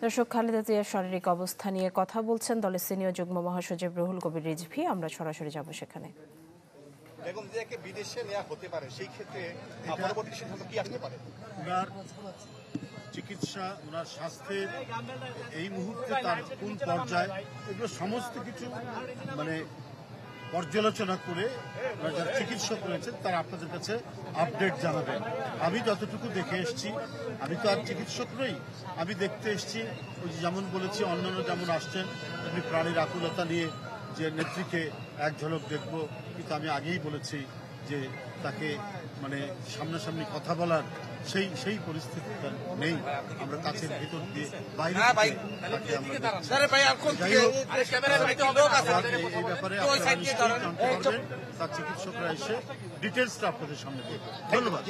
দর্শক, খালেদা জিয়ার শারীরিক অবস্থা নিয়ে কথা বলছেন দলের সিনিয়র যুগ্ম মহাসচিব রুহুল কবির রিজভী। আমরা সরাসরি যাব সেখানে। বেগম জিয়াকে বিদেশে নেওয়া হতে পারে, সেই ক্ষেত্রে পরবর্তী সিদ্ধান্ত কি আসতে পারে? ওনার চিকিৎসা, ওনার স্বাস্থ্যের এই মুহূর্তে তার কোন পর্যায়ে, এগুলো সমস্ত কিছু মানে পর্যালোচনা করে যারা চিকিৎসক রয়েছেন তারা আপনাদের কাছে আপডেট জানাবেন। আমি যতটুকু দেখে এসেছি, আমি তো আর চিকিৎসক নই, আমি দেখতে এসেছি ওই যেমন বলেছি অন্যান্য যেমন আসছেন তেমনি প্রাণীর আকুলতা নিয়ে যে নেত্রীকে এক ঝলক দেখব, কিন্তু আমি আগেই বলেছি যে তাকে মানে সামনাসামনি কথা বলার সেই পরিস্থিতিটা নেই। আমরা কাছের ভেতর দিয়ে বাইরে এই ব্যাপারে তার চিকিৎসকরা এসে ডিটেলসটা আপনাদের সামনে দেবে। ধন্যবাদ।